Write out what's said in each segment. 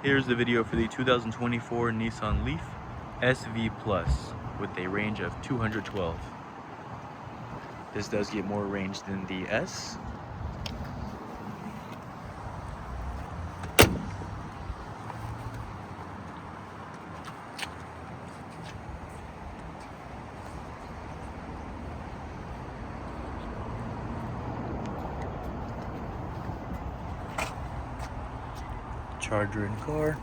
Here's the video for the 2024 Nissan Leaf SV Plus with a range of 212. This does get more range than the S. Charger in car.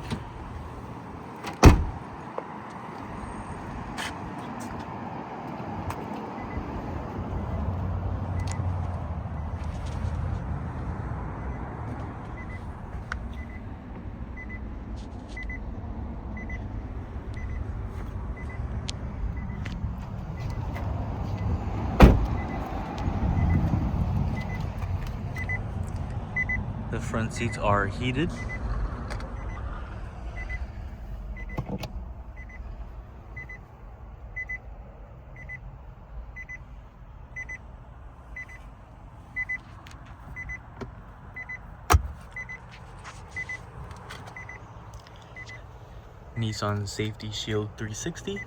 The front seats are heated. Nissan Safety Shield 360.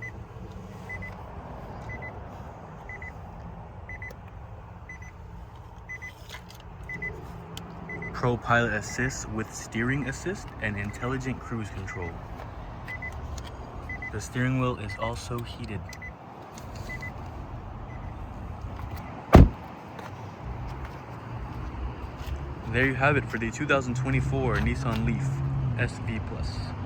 Pro Pilot Assist with steering assist and intelligent cruise control. The steering wheel is also heated. There you have it for the 2024 Nissan Leaf SV Plus.